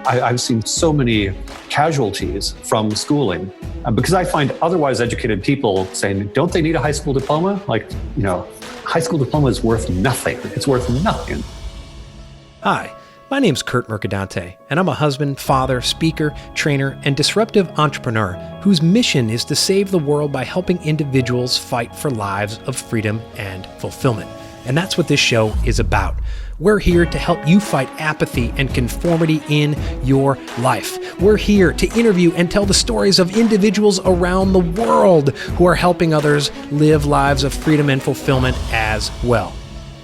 I've seen so many casualties from schooling because I find otherwise educated people saying, don't they need a high school diploma? Like, high school diploma is worth nothing. It's worth nothing. Hi, my name's Curt Mercadante, and I'm a husband, father, speaker, trainer, and disruptive entrepreneur whose mission is to save the world by helping individuals fight for lives of freedom and fulfillment. And that's what this show is about. We're here to help you fight apathy and conformity in your life. We're here to interview and tell the stories of individuals around the world who are helping others live lives of freedom and fulfillment as well.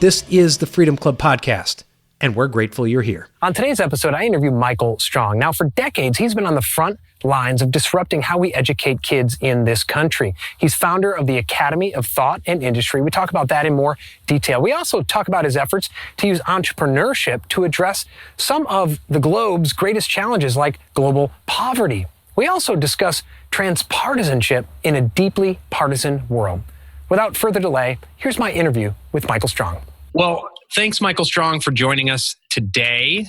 This is the Freedom Club Podcast, and we're grateful you're here. On today's episode, I interview Michael Strong. Now, for decades, he's been on the front lines of disrupting how we educate kids in this country. He's founder of the Academy of Thought and Industry. We talk about that in more detail. We also talk about his efforts to use entrepreneurship to address some of the globe's greatest challenges, like global poverty. We also discuss transpartisanship in a deeply partisan world. Without further delay, here's my interview with Michael Strong. Well, thanks, Michael Strong, for joining us today.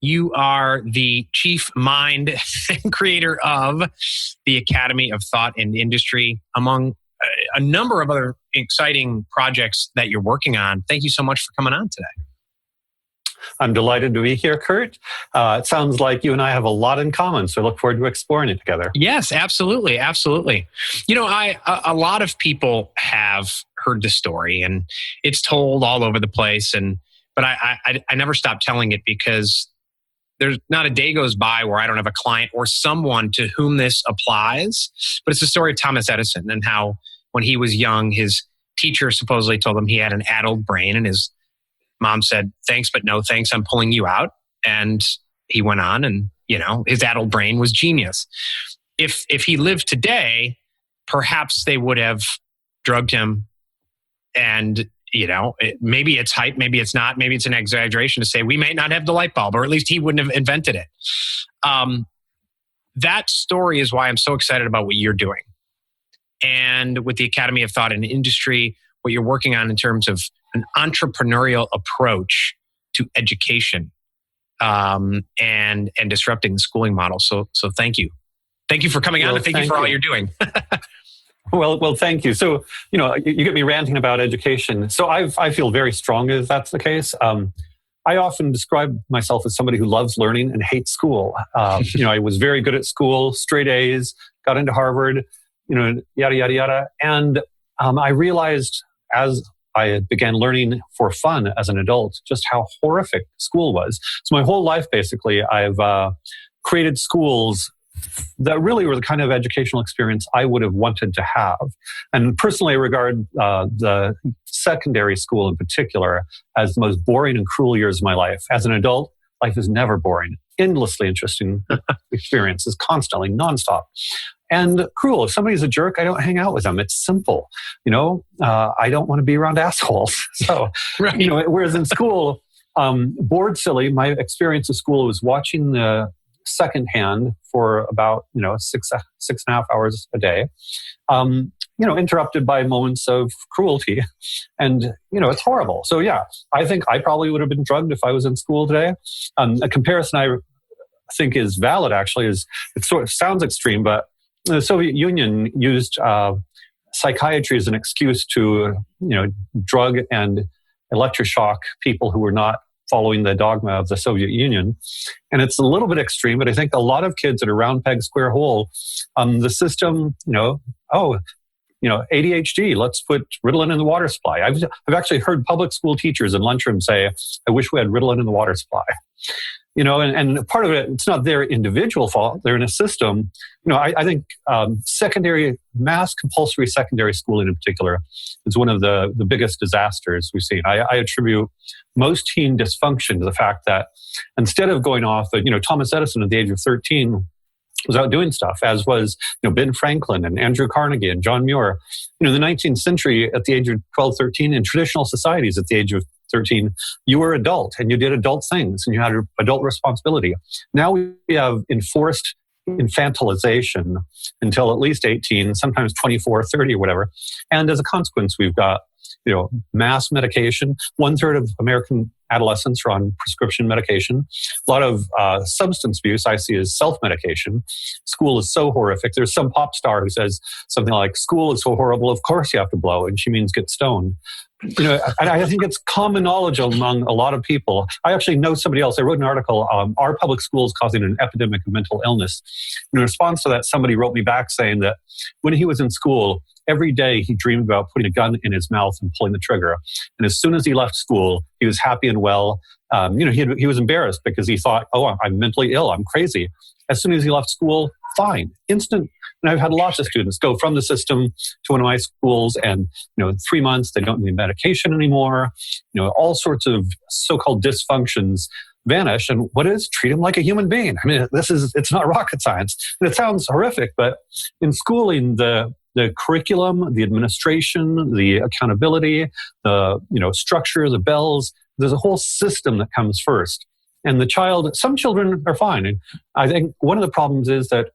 You are the chief mind and creator of the Academy of Thought and Industry, among a number of other exciting projects that you're working on. Thank you so much for coming on today. I'm delighted to be here, Curt. It sounds like you and I have a lot in common, so I look forward to exploring it together. Yes, absolutely. Absolutely. A lot of people have heard the story, and it's told all over the place. But I never stop telling it because there's not a day goes by where I don't have a client or someone to whom this applies. But it's the story of Thomas Edison and how when he was young, his teacher supposedly told him he had an addled brain, and his mom said, "Thanks, but no thanks, I'm pulling you out." And he went on, and his addled brain was genius. If he lived today, perhaps they would have drugged him, and maybe it's hype, maybe it's not, maybe it's an exaggeration to say we may not have the light bulb, or at least he wouldn't have invented it. That story is why I'm so excited about what you're doing. And with the Academy of Thought and Industry, what you're working on in terms of an entrepreneurial approach to education and disrupting the schooling model. So thank you. Thank you for coming on, and thank you for all you're doing. Well, thank you. So, you get me ranting about education. So I feel very strongly that that's the case. I often describe myself as somebody who loves learning and hates school. I was very good at school, straight A's, got into Harvard, yada, yada, yada. And I realized as I began learning for fun as an adult, just how horrific school was. So my whole life, basically, I've created schools that really were the kind of educational experience I would have wanted to have. And personally, I regard the secondary school in particular as the most boring and cruel years of my life. As an adult, life is never boring. Endlessly interesting experiences, constantly, nonstop. And cruel. If somebody's a jerk, I don't hang out with them. It's simple. I don't want to be around assholes. So, right. Whereas in school, bored silly, my experience of school was watching the secondhand for about, 6.5 hours a day, interrupted by moments of cruelty. And, it's horrible. So yeah, I think I probably would have been drugged if I was in school today. A comparison I think is valid actually is, it sort of sounds extreme, but the Soviet Union used psychiatry as an excuse to, drug and electroshock people who were not following the dogma of the Soviet Union. And it's a little bit extreme, but I think a lot of kids at a round peg square hole, the system, ADHD, let's put Ritalin in the water supply. I've actually heard public school teachers in lunchroom say, I wish we had Ritalin in the water supply. And part of it, it's not their individual fault. They're in a system. I think mass compulsory secondary schooling in particular is one of the biggest disasters we've seen. I attribute most teen dysfunction to the fact that instead of going off, Thomas Edison at the age of 13 was out doing stuff, as was Ben Franklin and Andrew Carnegie and John Muir. In the 19th century, at the age of 12, 13, in traditional societies at the age of 13, you were adult and you did adult things and you had adult responsibility. Now we have enforced infantilization until at least 18, sometimes 24, 30, or whatever. And as a consequence, we've got, mass medication. 1/3 of American adolescents are on prescription medication. A lot of substance abuse I see as self-medication. School is so horrific. There's some pop star who says something like, school is so horrible, of course you have to blow, and she means get stoned. And I think it's common knowledge among a lot of people. I actually know somebody else. I wrote an article, Are Public Schools Causing an Epidemic of Mental Illness? In response to that, somebody wrote me back saying that when he was in school, every day he dreamed about putting a gun in his mouth and pulling the trigger. And as soon as he left school, he was happy and well. He was embarrassed because he thought, oh, I'm mentally ill, I'm crazy. As soon as he left school, fine, instant. And I've had lots of students go from the system to one of my schools, and in 3 months they don't need medication anymore. All sorts of so-called dysfunctions vanish. And what is? Treat them like a human being. I mean, it's not rocket science. And it sounds horrific, but in schooling, the curriculum, the administration, the accountability, the structure, the bells, there's a whole system that comes first. And some children are fine. And I think one of the problems is that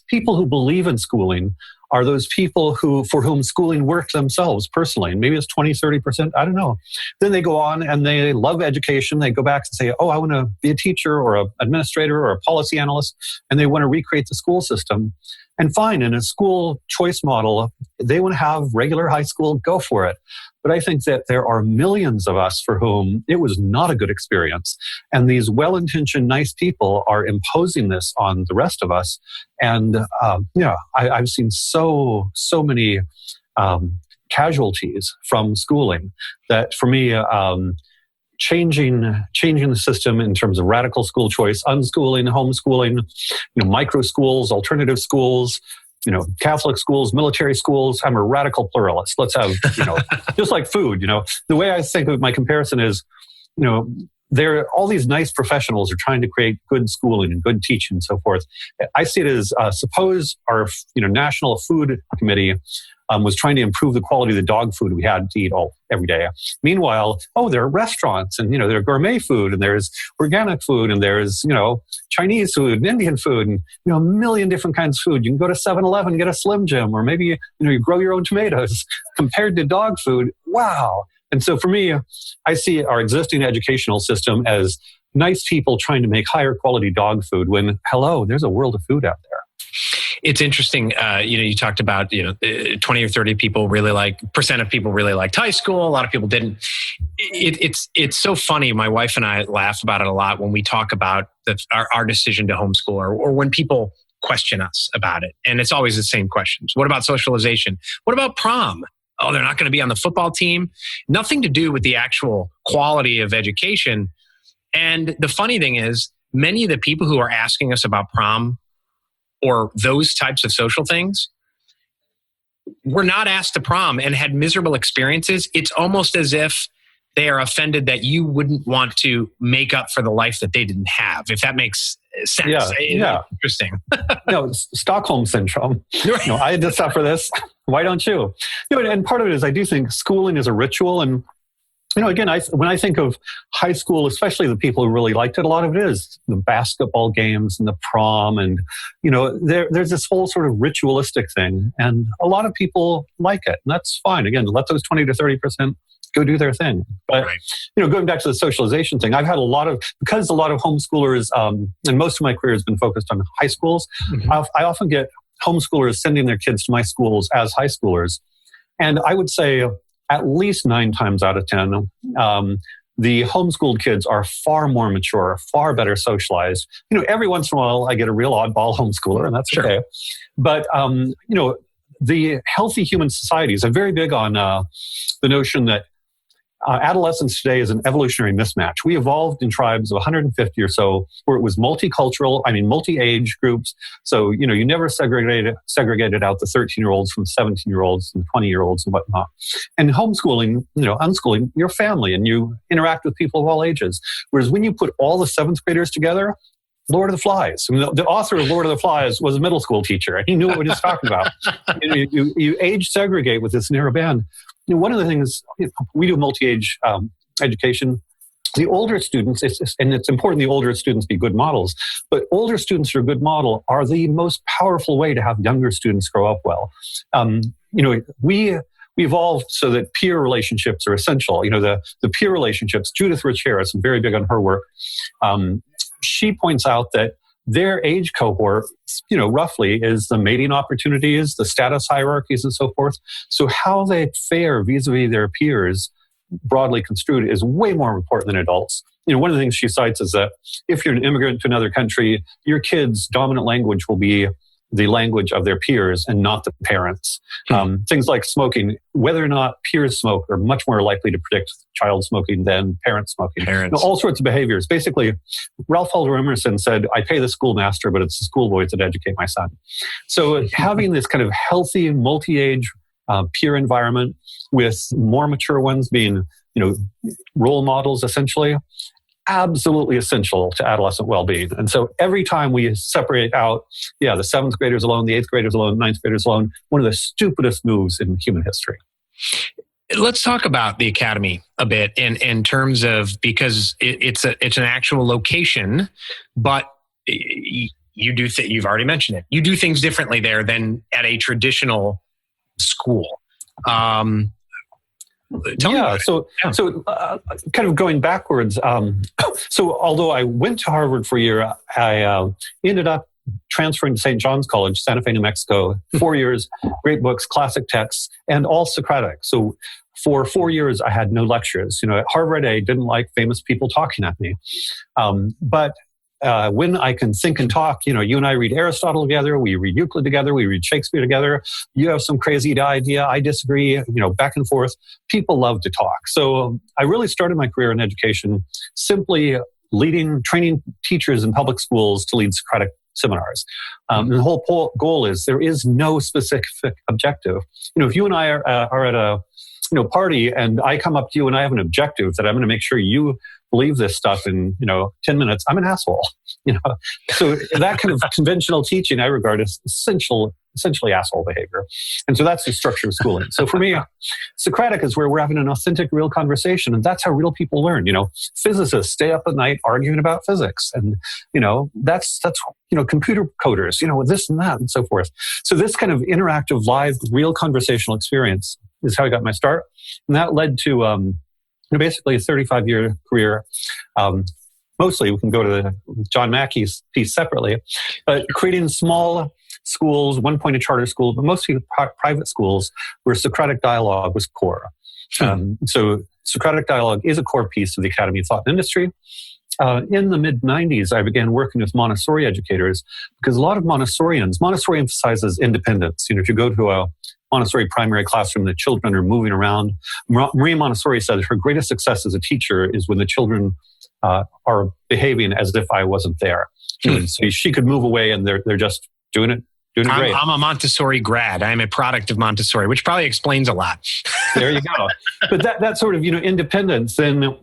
people who believe in schooling are those people for whom schooling worked themselves personally. And maybe it's 20, 30%, I don't know. Then they go on and they love education. They go back and say, oh, I want to be a teacher or an administrator or a policy analyst. And they want to recreate the school system. And fine, in a school choice model, they want to have regular high school, go for it. But I think that there are millions of us for whom it was not a good experience. And these well-intentioned, nice people are imposing this on the rest of us. And, I've seen so many casualties from schooling that for me, changing the system in terms of radical school choice, unschooling, homeschooling, micro schools, alternative schools, Catholic schools, military schools. I'm a radical pluralist. Let's have, just like food, the way I think of my comparison is, all these nice professionals are trying to create good schooling and good teaching and so forth. I see it as, suppose our, National Food Committee was trying to improve the quality of the dog food we had to eat every day. Meanwhile, there are restaurants and, there are gourmet food and there's organic food and there's, Chinese food and Indian food and, a million different kinds of food. You can go to 7-Eleven and get a Slim Jim, or maybe, you grow your own tomatoes. Compared to dog food, wow. And so for me, I see our existing educational system as nice people trying to make higher quality dog food when, hello, there's a world of food out there. It's interesting. You talked about 20 or 30% of people really liked high school. A lot of people didn't. It's so funny. My wife and I laugh about it a lot when we talk about our decision to homeschool, or when people question us about it. And it's always the same questions. What about socialization? What about prom? Oh, they're not going to be on the football team. Nothing to do with the actual quality of education. And the funny thing is, many of the people who are asking us about prom or those types of social things were not asked to prom and had miserable experiences. It's almost as if they are offended that you wouldn't want to make up for the life that they didn't have, if that makes sense. Yeah. Interesting. Stockholm syndrome. I had to suffer this. Why don't you? And part of it is I do think schooling is a ritual. And again, when I think of high school, especially the people who really liked it, a lot of it is the basketball games and the prom. And, there's this whole sort of ritualistic thing. And a lot of people like it. And that's fine. Again, let those 20 to 30% go do their thing. But, right. Going back to the socialization thing, I've had because a lot of homeschoolers, and most of my career has been focused on high schools, mm-hmm. I often get homeschoolers sending their kids to my schools as high schoolers. And I would say at least 9 times out of 10, the homeschooled kids are far more mature, far better socialized. Every once in a while I get a real oddball homeschooler, and that's okay. But, the healthy human societies are very big on the notion that adolescence today is an evolutionary mismatch. We evolved in tribes of 150 or so where it was multicultural, multi-age groups. So, you never segregated out the 13-year-olds from 17-year-olds and 20-year-olds and whatnot. And homeschooling, unschooling, you're family and you interact with people of all ages. Whereas when you put all the 7th graders together, Lord of the Flies. The author of Lord of the Flies was a middle school teacher, and he knew what he was talking about. You age segregate with this narrow band. One of the things, we do multi-age education. The older students, and it's important the older students be good models, but older students who are a good model are the most powerful way to have younger students grow up well. We we evolved so that peer relationships are essential. The peer relationships, Judith Rich Harris, I'm very big on her work. She points out that their age cohort, roughly is the mating opportunities, the status hierarchies, and so forth. So how they fare vis-a-vis their peers, broadly construed, is way more important than adults. One of the things she cites is that if you're an immigrant to another country, your kid's dominant language will be the language of their peers and not the parents. Things like smoking, whether or not peers smoke are much more likely to predict child smoking than parents smoking. All sorts of behaviors. Basically, Ralph Waldo Emerson said, I pay the schoolmaster, but it's the schoolboys that educate my son. So having this kind of healthy, multi-age peer environment with more mature ones being, role models, essentially, absolutely essential to adolescent well-being. And so every time we separate out, the seventh graders alone, the eighth graders alone, ninth graders alone, one of the stupidest moves in human history. Let's talk about the academy a bit in terms of, because it's an actual location, but you've already mentioned it. You do things differently there than at a traditional school. So kind of going backwards. So although I went to Harvard for a year, I ended up transferring to St. John's College, Santa Fe, New Mexico, 4 years, great books, classic texts, and all Socratic. So for 4 years, I had no lectures. At Harvard, I didn't like famous people talking at me. But when I can think and talk, you and I read Aristotle together, we read Euclid together, we read Shakespeare together. You have some crazy idea, I disagree, back and forth. People love to talk. So I really started my career in education simply training teachers in public schools to lead Socratic seminars. The whole goal is there is no specific objective. If you and I are at a party and I come up to you and I have an objective that I'm going to make sure you believe this stuff in 10 minutes, I'm an asshole. So that kind of conventional teaching I regard as essentially asshole behavior. And so that's the structure of schooling. So for me, Socratic is where we're having an authentic, real conversation, and that's how real people learn. Physicists stay up at night arguing about physics, and that's computer coders, this and that and so forth. So this kind of interactive, live, real conversational experience is how I got my start, and that led to basically a 35-year career. Mostly, we can go to the John Mackey's piece separately, but creating small schools, one point a charter school, but mostly private schools where Socratic dialogue was core. So Socratic dialogue is a core piece of the Academy of Thought and Industry. In the mid-90s, I began working with Montessori educators because a lot of Montessori emphasizes independence. If you go to a Montessori primary classroom, the children are moving around. Maria Montessori said her greatest success as a teacher is when the children are behaving as if I wasn't there. So she could move away and they're just doing it great. I'm a Montessori grad. I'm a product of Montessori, which probably explains a lot. There you go. But that sort of independence. Then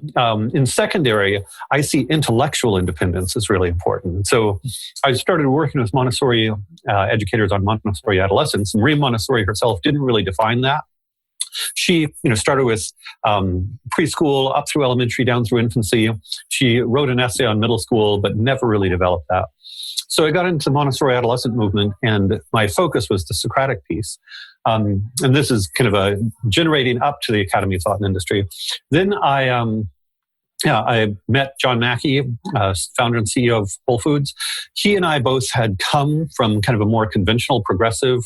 in secondary, I see intellectual independence is really important. So I started working with Montessori educators on Montessori adolescence. And Marie Montessori herself didn't really define that. She, started with preschool up through elementary, down through infancy. She wrote an essay on middle school, but never really developed that. So I got into the Montessori adolescent movement, and my focus was the Socratic piece. And this is kind of a generating up to the Academy of Thought and Industry. Then I met John Mackey, founder and CEO of Whole Foods. He and I both had come from kind of a more conventional, progressive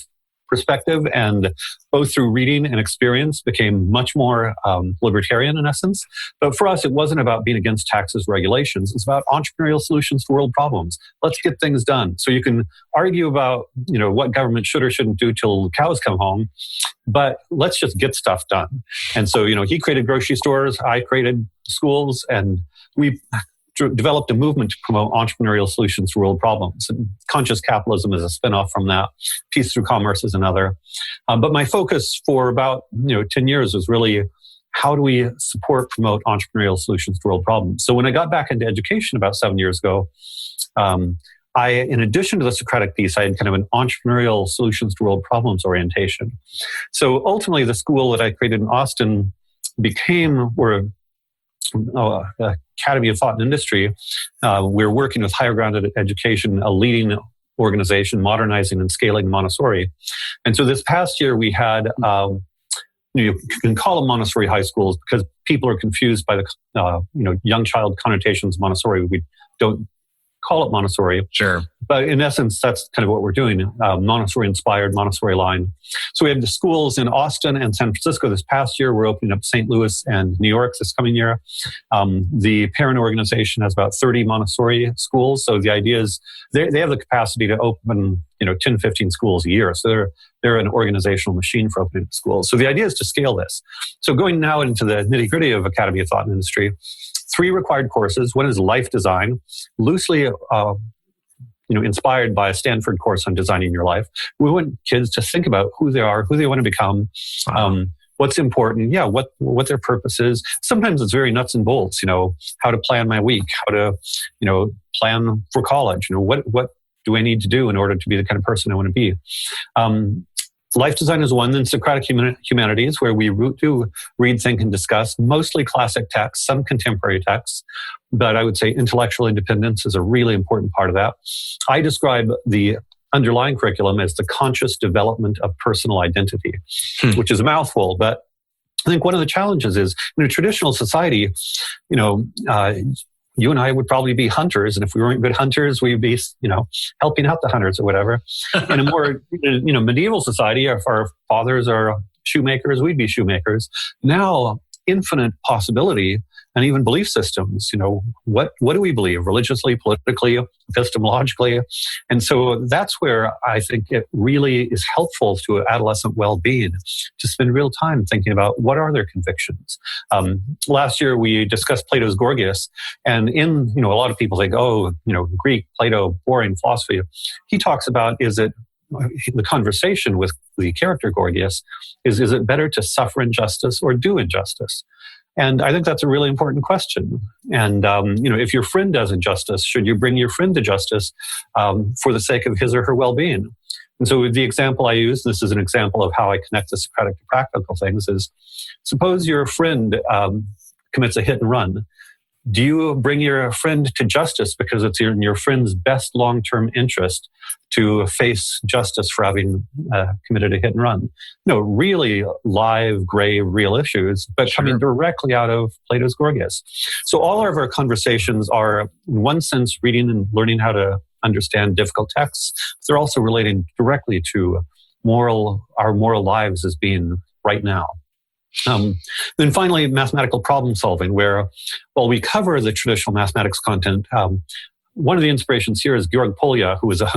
perspective, and both through reading and experience became much more libertarian in essence. But for us, it wasn't about being against taxes, regulations. It's about entrepreneurial solutions to world problems. Let's get things done. So you can argue about, what government should or shouldn't do till the cows come home, but let's just get stuff done. And so, he created grocery stores, I created schools, and we developed a movement to promote entrepreneurial solutions to world problems. And conscious capitalism is a spinoff from that. Peace through commerce is another. But my focus for about 10 years was really how do we promote entrepreneurial solutions to world problems. So when I got back into education about 7 years ago, in addition to the Socratic piece, I had kind of an entrepreneurial solutions to world problems orientation. So ultimately, the school that I created in Austin became Academy of Thought and Industry. We're working with Higher Ground Education, a leading organization modernizing and scaling Montessori. And so this past year we had you can call them Montessori high schools because people are confused by the young child connotations of Montessori. We don't call it Montessori. Sure. But in essence, that's kind of what we're doing, Montessori-inspired, Montessori-aligned. So we have the schools in Austin and San Francisco this past year. We're opening up St. Louis and New York this coming year. The parent organization has about 30 Montessori schools. So the idea is they have the capacity to open 10, 15 schools a year. So they're an organizational machine for opening schools. So the idea is to scale this. So going now into the nitty-gritty of Academy of Thought and Industry, 3 required courses. One is life design, loosely inspired by a Stanford course on designing your life. We want kids to think about who they are, who they want to become, what's important, what their purpose is. Sometimes it's very nuts and bolts, how to plan my week, how to, plan for college, what do I need to do in order to be the kind of person I want to be. Life design is one, then Socratic humanities, where we do read, think, and discuss, mostly classic texts, some contemporary texts, but I would say intellectual independence is a really important part of that. I describe the underlying curriculum as the conscious development of personal identity, which is a mouthful, but I think one of the challenges is in a traditional society, you and I would probably be hunters, and if we weren't good hunters, we'd be, helping out the hunters or whatever. In a more, medieval society, if our fathers are shoemakers, we'd be shoemakers. Now, infinite possibility and even belief systems. What do we believe religiously, politically, epistemologically? And so that's where I think it really is helpful to adolescent well-being to spend real time thinking about what are their convictions. Last year we discussed Plato's Gorgias, and in a lot of people think, Greek, Plato, boring philosophy. He talks about the conversation with the character Gorgias is it better to suffer injustice or do injustice? And I think that's a really important question. And, if your friend does injustice, should you bring your friend to justice for the sake of his or her well-being? And so the example I use, this is an example of how I connect the Socratic to practical things, is suppose your friend commits a hit and run. Do you bring your friend to justice because it's in your friend's best long-term interest to face justice for having committed a hit and run? No, really live, grave, real issues, but coming directly out of Plato's Gorgias. So all of our conversations are, in one sense, reading and learning how to understand difficult texts. They're also relating directly to our moral lives as being right now. Then finally, mathematical problem solving, where while we cover the traditional mathematics content, one of the inspirations here is Georg Polya, who was a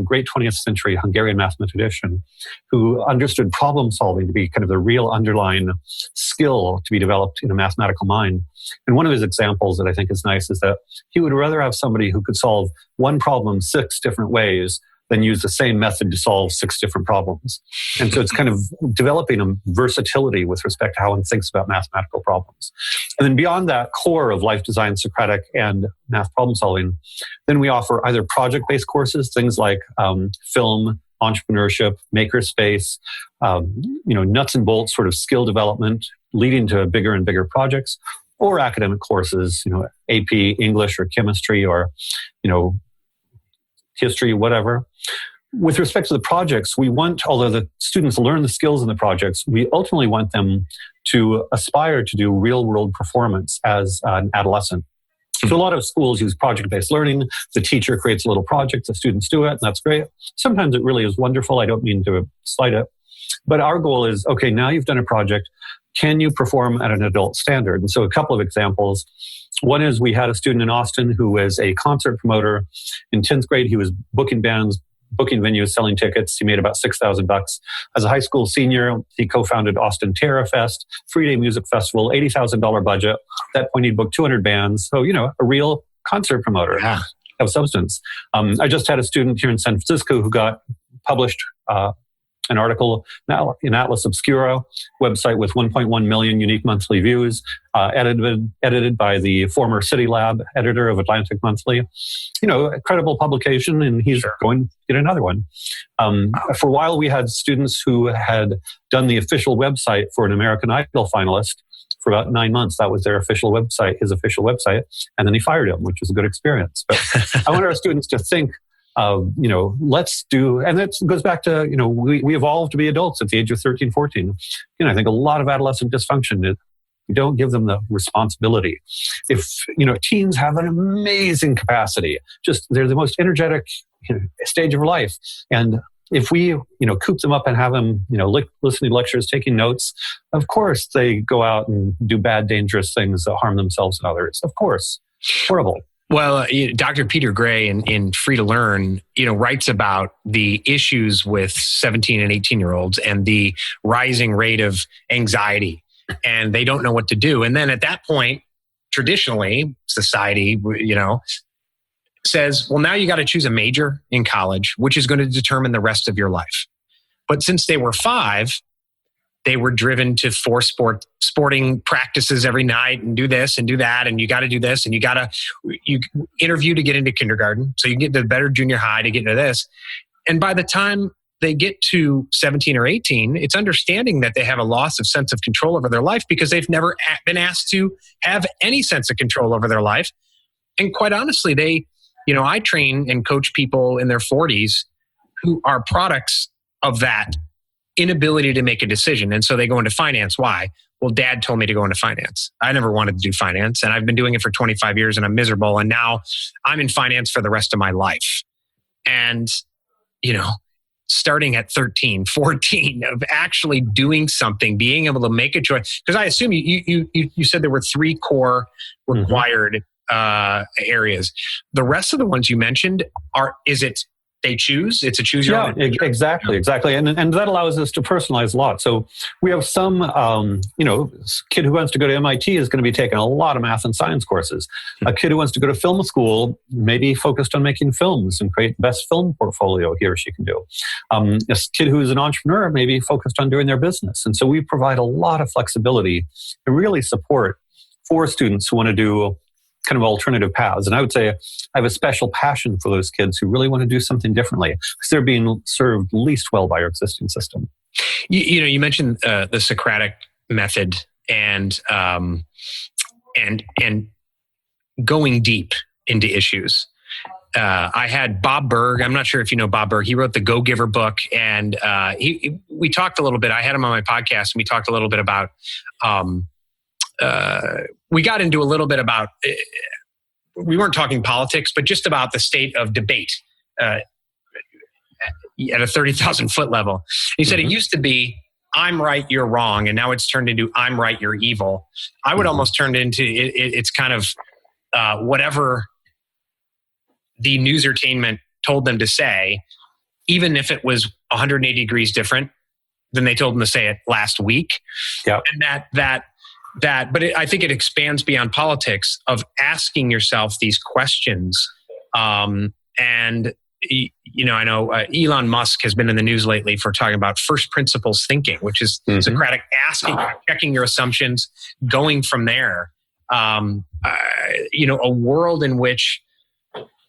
great 20th century Hungarian mathematician, who understood problem solving to be kind of the real underlying skill to be developed in a mathematical mind. And one of his examples that I think is nice is that he would rather have somebody who could solve one problem 6 different ways than use the same method to solve 6 different problems. And so it's kind of developing a versatility with respect to how one thinks about mathematical problems. And then beyond that core of life design, Socratic, and math problem solving, then we offer either project-based courses, things like film, entrepreneurship, makerspace, nuts and bolts sort of skill development leading to bigger and bigger projects, or academic courses, AP, English, or chemistry, or, history, whatever. With respect to the projects, although the students learn the skills in the projects, we ultimately want them to aspire to do real-world performance as an adolescent. So a lot of schools use project-based learning. The teacher creates a little project, the students do it, and that's great. Sometimes it really is wonderful. I don't mean to slight it. But our goal is, okay, now you've done a project. Can you perform at an adult standard? And so a couple of examples. One is we had a student in Austin who was a concert promoter. In 10th grade, he was booking bands, booking venues, selling tickets. He made about $6,000. As a high school senior, he co-founded Austin Terra Fest, 3-day music festival, $80,000 budget. At that point, he'd booked 200 bands. So, a real concert promoter of substance. I just had a student here in San Francisco who got published an article now in Atlas Obscura, website with 1.1 million unique monthly views, edited by the former City Lab editor of Atlantic Monthly. A credible publication, and he's going to get another one. For a while, we had students who had done the official website for an American Idol finalist for about 9 months. That was their official website, his official website, and then he fired him, which was a good experience. But I want our students to think let's do, and that goes back to, we evolved to be adults at the age of 13, 14. I think a lot of adolescent dysfunction, we don't give them the responsibility. If, teens have an amazing capacity, they're the most energetic stage of life. And if we, coop them up and have them, listening to lectures, taking notes, of course they go out and do bad, dangerous things that harm themselves and others. Of course. Horrible. Well, Dr. Peter Gray in Free to Learn, writes about the issues with 17 and 18-year-olds and the rising rate of anxiety, and they don't know what to do. And then at that point, traditionally, society, says, well, now you got to choose a major in college, which is going to determine the rest of your life. But since they were 5, they were driven to 4 sporting practices every night and do this and do that. And you got to do this and you interview to get into kindergarten. So you can get to the better junior high to get into this. And by the time they get to 17 or 18, it's understanding that they have a loss of sense of control over their life because they've never been asked to have any sense of control over their life. And quite honestly, I train and coach people in their 40s who are products of that inability to make a decision. And so they go into finance. Why? Well, Dad told me to go into finance. I never wanted to do finance, and I've been doing it for 25 years and I'm miserable. And now I'm in finance for the rest of my life. And, starting at 13, 14 of actually doing something, being able to make a choice. Because I assume you said there were 3 core required areas. The rest of the ones you mentioned they choose? It's a choose your own. Exactly. And that allows us to personalize a lot. So we have some, kid who wants to go to MIT is going to be taking a lot of math and science courses. A kid who wants to go to film school may be focused on making films and create the best film portfolio he or she can do. A kid who's an entrepreneur may be focused on doing their business. And so we provide a lot of flexibility and really support for students who want to do kind of alternative paths. And I would say I have a special passion for those kids who really want to do something differently because they're being served least well by our existing system. You mentioned the Socratic method and going deep into issues. I had Bob Berg. I'm not sure if you know Bob Berg. He wrote the Go Giver book, and we talked a little bit. I had him on my podcast, and we talked a little bit about. We got into a little bit about, we weren't talking politics, but just about the state of debate at a 30,000 foot level. He said it used to be, I'm right, you're wrong. And now it's turned into, I'm right, you're evil. I would almost turn it into, it's kind of whatever the newsertainment told them to say, even if it was 180 degrees different than they told them to say it last week. Yeah. And I think it expands beyond politics of asking yourself these questions. I know Elon Musk has been in the news lately for talking about first principles thinking, which is Socratic asking, checking your assumptions, going from there. A world in which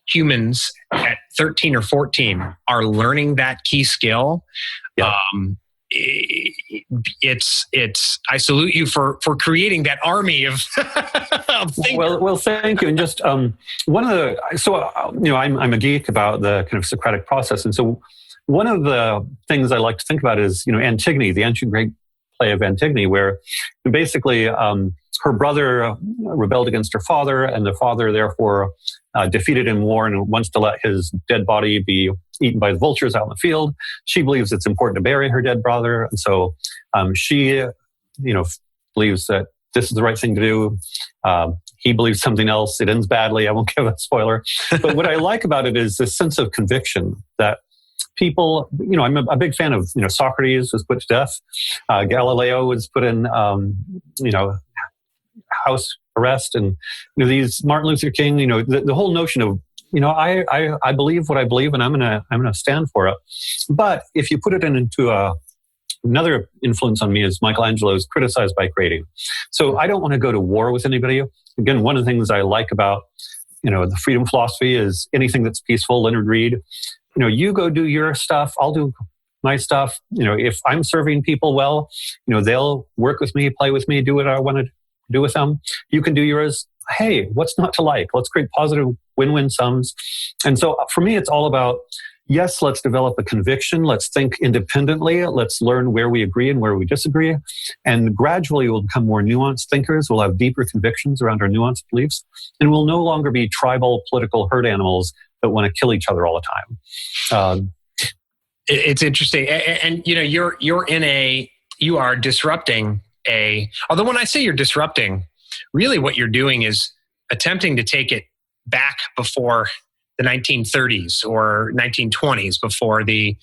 humans at 13 or 14 are learning that key skill. Yeah. I salute you for creating that army of thinkers. Well, thank you. And just I'm a geek about the kind of Socratic process. And so one of the things I like to think about is, Antigone, the ancient Greek play of Antigone, where basically her brother rebelled against her father, and the father therefore defeated in war and wants to let his dead body be eaten by the vultures out in the field. She believes it's important to bury her dead brother. And so she, believes that this is the right thing to do. He believes something else. It ends badly. I won't give a spoiler. But what I like about it is this sense of conviction that people, I'm a big fan of, Socrates was put to death. Galileo was put in, house arrest. And, these Martin Luther King, the whole notion of, I believe what I believe, and I'm gonna stand for it. But if you put it into another influence on me is Michelangelo is criticized by creating. So I don't want to go to war with anybody. Again, one of the things I like about the freedom philosophy is anything that's peaceful. Leonard Reed, you go do your stuff, I'll do my stuff. If I'm serving people well, they'll work with me, play with me, do what I want to do with them. You can do yours. hey, what's not to like? Let's create positive win-win sums. And so for me, it's all about, yes, let's develop a conviction. Let's think independently. Let's learn where we agree and where we disagree. And gradually we'll become more nuanced thinkers. We'll have deeper convictions around our nuanced beliefs. And we'll no longer be tribal political herd animals that want to kill each other all the time. It's interesting. And you know, you are disrupting although when I say you're disrupting, really what you're doing is attempting to take it back before the 1930s or 1920s, before the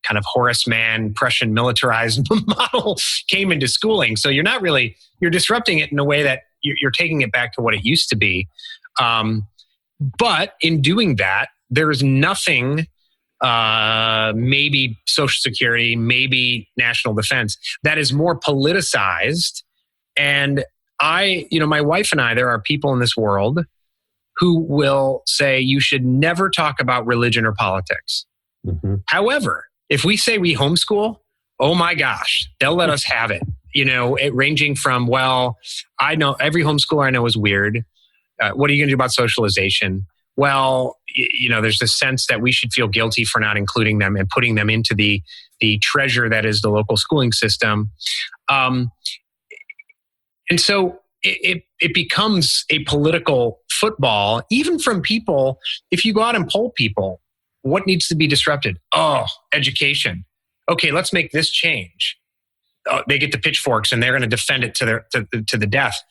kind of Horace Mann Prussian militarized model came into schooling. So you're disrupting it in a way that you're taking it back to what it used to be. But in doing that, there's nothing, maybe Social Security, maybe national defense, that is more politicized. And my wife and I, there are people in this world who will say you should never talk about religion or politics. Mm-hmm. However, if we say we homeschool, oh my gosh, they'll let us have it. Ranging from, well, I know every homeschooler I know is weird. What are you going to do about socialization? Well, there's this sense that we should feel guilty for not including them and putting them into the treasure that is the local schooling system. And so it becomes a political football, even from people. If you go out and poll people, what needs to be disrupted? Oh, education. Okay, let's make this change. They get the pitchforks and they're going to defend it to the death.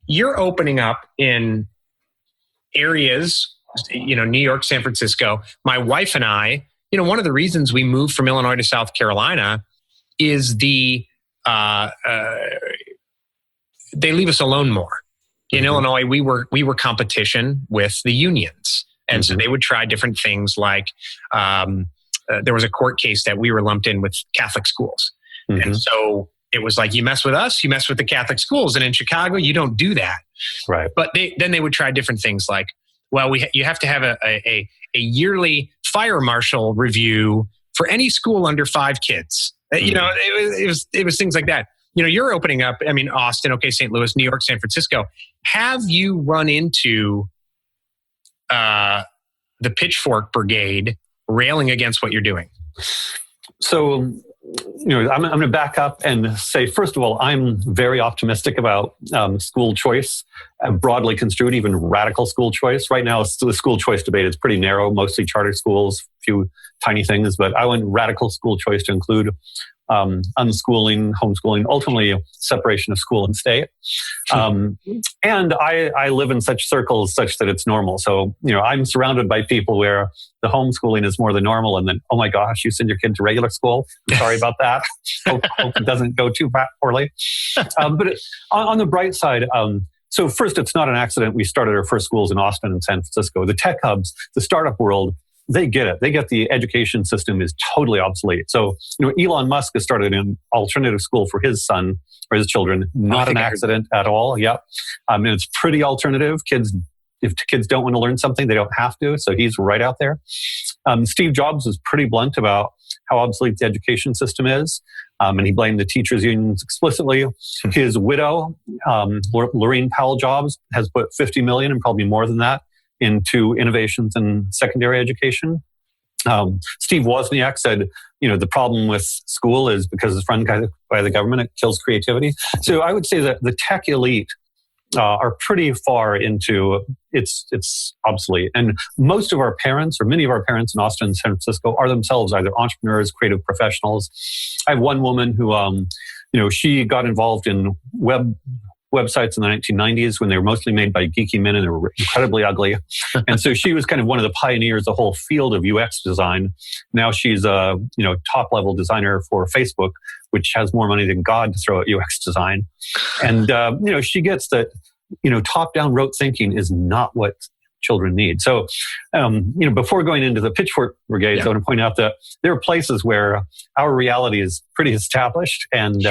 You're opening up in areas, New York, San Francisco. My wife and I, one of the reasons we moved from Illinois to South Carolina is they leave us alone more. In Illinois, we were competition with the unions. And so they would try different things like there was a court case that we were lumped in with Catholic schools. Mm-hmm. And so it was like, you mess with us, you mess with the Catholic schools. And in Chicago, you don't do that. Right. But then they would try different things like, well, you have to have a yearly fire marshal review for any school under 5 kids. Mm-hmm. It was things like that. You're opening up, Austin, okay, St. Louis, New York, San Francisco. Have you run into the pitchfork brigade railing against what you're doing? So, I'm going to back up and say, first of all, I'm very optimistic about school choice, broadly construed, even radical school choice. Right now, the school choice debate is pretty narrow, mostly charter schools, a few tiny things, but I want radical school choice to include unschooling, homeschooling, ultimately separation of school and state. And I live in such circles such that it's normal. So, I'm surrounded by people where the homeschooling is more the normal. And then, oh my gosh, you send your kid to regular school. I'm sorry about that. hope it doesn't go too poorly. But on the bright side, so first, it's not an accident. We started our first schools in Austin and San Francisco. The tech hubs, the startup world, they get it. They get the education system is totally obsolete. So, Elon Musk has started an alternative school for his son or his children. Not an accident at all. Yep. And it's pretty alternative. If kids don't want to learn something, they don't have to. So he's right out there. Steve Jobs was pretty blunt about how obsolete the education system is. And he blamed the teachers' unions explicitly. His widow, Laurene Powell Jobs, has put $50 million and probably more than that into innovations in secondary education. Steve Wozniak said, the problem with school is because it's run by the government, it kills creativity. So I would say that the tech elite are pretty far into it's obsolete. And most of our parents, or many of our parents in Austin and San Francisco, are themselves either entrepreneurs, creative professionals. I have one woman who, she got involved in websites in the 1990s when they were mostly made by geeky men and they were incredibly ugly. And so she was kind of one of the pioneers, the whole field of UX design. Now she's a top level designer for Facebook, which has more money than God to throw at UX design. And she gets that top down rote thinking is not what children need. So before going into the pitchfork brigades, I want to point out that there are places where our reality is pretty established, and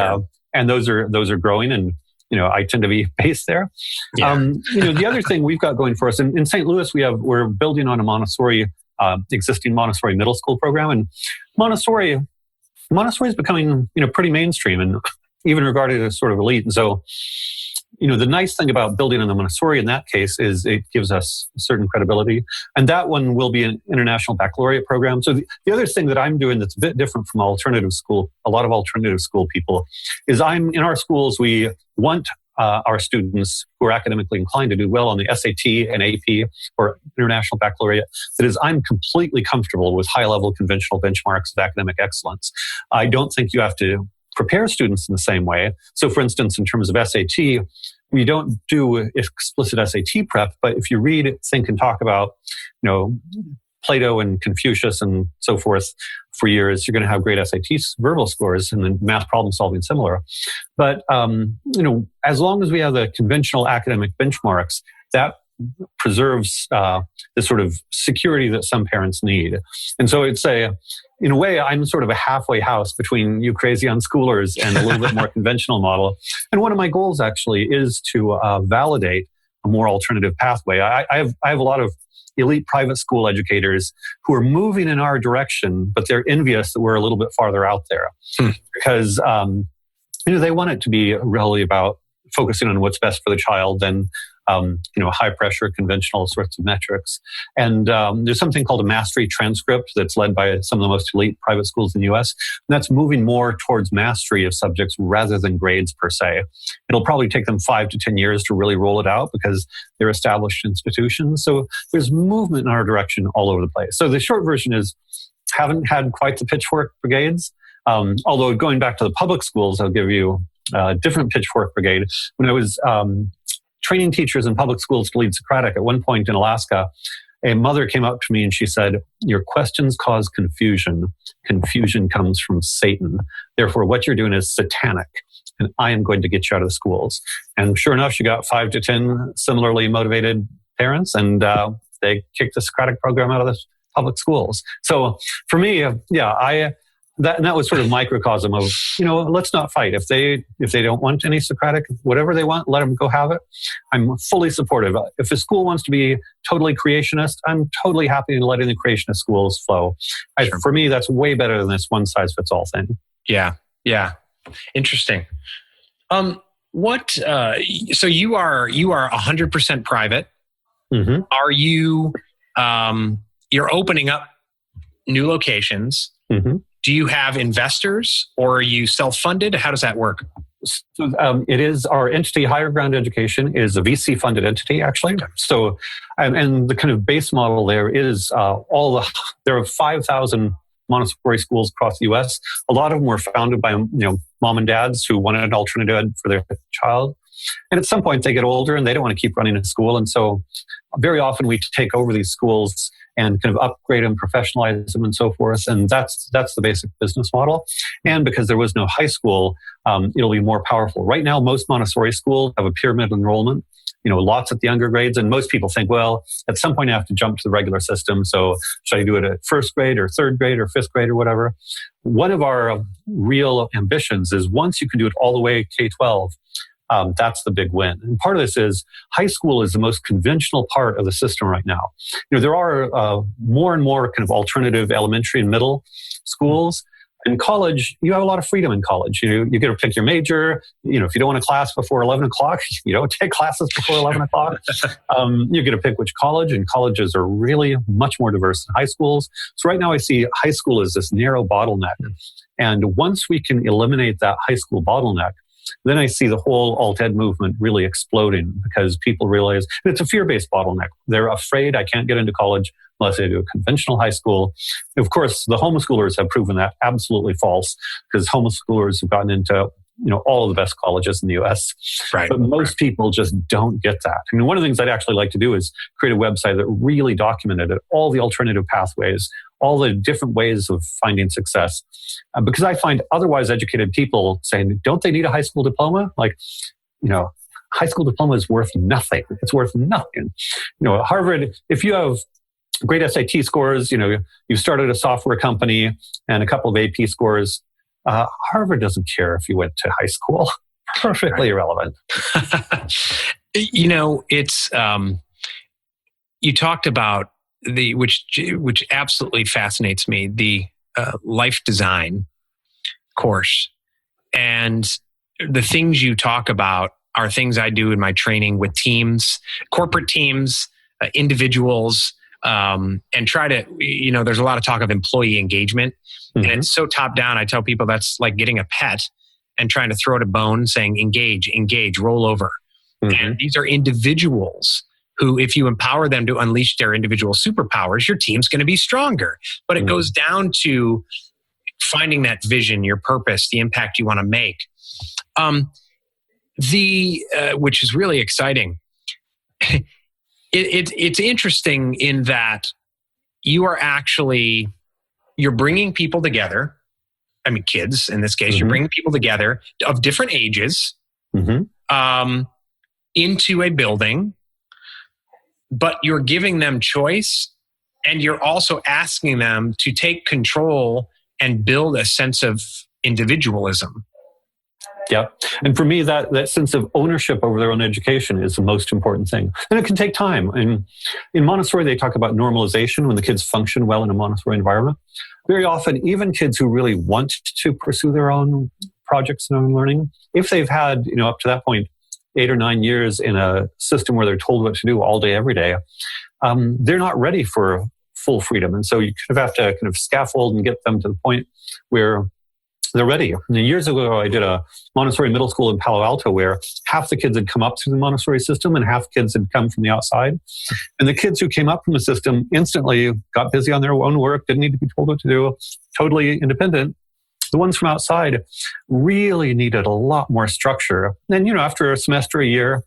those are growing, and I tend to be based there. Yeah. The other thing we've got going for us in St. Louis, we're building on a Montessori, existing Montessori middle school program, and Montessori is becoming pretty mainstream and even regarded as sort of elite. And so the nice thing about building on the Montessori in that case is it gives us certain credibility. And that one will be an international baccalaureate program. So the other thing that I'm doing that's a bit different from alternative school, a lot of alternative school people, is in our schools, we want our students who are academically inclined to do well on the SAT and AP or International Baccalaureate. That is, I'm completely comfortable with high-level conventional benchmarks of academic excellence. I don't think you have to prepare students in the same way. So, for instance, in terms of SAT, we don't do explicit SAT prep, but if you read, think, and talk about, Plato and Confucius and so forth for years, you're going to have great SAT verbal scores, and then math problem solving similar. But as long as we have the conventional academic benchmarks, that preserves the sort of security that some parents need. And so in a way, I'm sort of a halfway house between you crazy unschoolers and a little bit more conventional model. And one of my goals actually is to validate a more alternative pathway. I have a lot of elite private school educators who are moving in our direction, but they're envious that we're a little bit farther out there because they want it to be really about focusing on what's best for the child and high pressure conventional sorts of metrics. And there's something called a mastery transcript that's led by some of the most elite private schools in the US. And that's moving more towards mastery of subjects rather than grades per se. It'll probably take them 5 to 10 years to really roll it out because they're established institutions. So there's movement in our direction all over the place. So the short version is, haven't had quite the pitchfork brigades. Although going back to the public schools, I'll give you a different pitchfork brigade. When I was training teachers in public schools to lead Socratic, at one point in Alaska, a mother came up to me and she said, "Your questions cause confusion. Confusion comes from Satan. Therefore, what you're doing is satanic, and I am going to get you out of the schools." And sure enough, she got 5 to 10 similarly motivated parents, and they kicked the Socratic program out of the public schools. So for me, that was sort of microcosm of, let's not fight. If they don't want any Socratic, whatever they want, let them go have it. I'm fully supportive. If a school wants to be totally creationist, I'm totally happy in letting the creationist schools flow. Sure. For me, that's way better than this one size fits all thing. Yeah. Interesting. So you are 100% private. Mm-hmm. Are you, you're opening up new locations. Mm-hmm. Do you have investors or are you self-funded? How does that work? So, it is our entity, Higher Ground Education, is a VC-funded entity, actually. So, and the kind of base model there is there are 5,000 Montessori schools across the U.S. A lot of them were founded by mom and dads who wanted an alternative ed for their child. And at some point, they get older and they don't want to keep running a school. And so very often we take over these schools and kind of upgrade them, professionalize them, and so forth. And that's the basic business model. And because there was no high school, it'll be more powerful. Right now, most Montessori schools have a pyramid enrollment, lots at the younger grades. And most people think, well, at some point I have to jump to the regular system. So should I do it at first grade or third grade or fifth grade or whatever? One of our real ambitions is once you can do it all the way K-12, that's the big win. And part of this is high school is the most conventional part of the system right now. There are more and more kind of alternative elementary and middle schools. In college, you have a lot of freedom in college. You get to pick your major. If you don't want a class before 11 o'clock, you don't take classes before 11 o'clock. You get to pick which college, and colleges are really much more diverse than high schools. So right now I see high school as this narrow bottleneck. And once we can eliminate that high school bottleneck, then I see the whole alt-ed movement really exploding because people realize it's a fear-based bottleneck. They're afraid I can't get into college unless I do a conventional high school. Of course, the homeschoolers have proven that absolutely false because homeschoolers have gotten into all of the best colleges in the US. Right. But most people just don't get that. One of the things I'd actually like to do is create a website that really documented all the alternative pathways, all the different ways of finding success. Because I find otherwise educated people saying, don't they need a high school diploma? High school diploma is worth nothing. It's worth nothing. Harvard, if you have great SAT scores, you've started a software company and a couple of AP scores, Harvard doesn't care if you went to high school. Perfectly irrelevant. It's you talked about which absolutely fascinates me, the life design course, and the things you talk about are things I do in my training with teams, corporate teams, individuals, and try to, there's a lot of talk of employee engagement, and it's so top down. I tell people that's like getting a pet and trying to throw it a bone, saying engage, roll over. And these are individuals who, if you empower them to unleash their individual superpowers, your team's going to be stronger. But it goes down to finding that vision, your purpose, the impact you want to make. Which is really exciting. It's interesting in that you're bringing people together. I mean, kids in this case, you're bringing people together of different ages into a building, but you're giving them choice, and you're also asking them to take control and build a sense of individualism. Yeah. And for me, that sense of ownership over their own education is the most important thing. And it can take time. And in Montessori, they talk about normalization when the kids function well in a Montessori environment. Very often, even kids who really want to pursue their own projects and own learning, if they've had, up to that point, 8 or 9 years in a system where they're told what to do all day, every day, they're not ready for full freedom. And so you kind of have to kind of scaffold and get them to the point where they're ready. And years ago, I did a Montessori middle school in Palo Alto where half the kids had come up through the Montessori system and half kids had come from the outside. And the kids who came up from the system instantly got busy on their own work, didn't need to be told what to do, totally independent. The ones from outside really needed a lot more structure. And, after a semester, a year,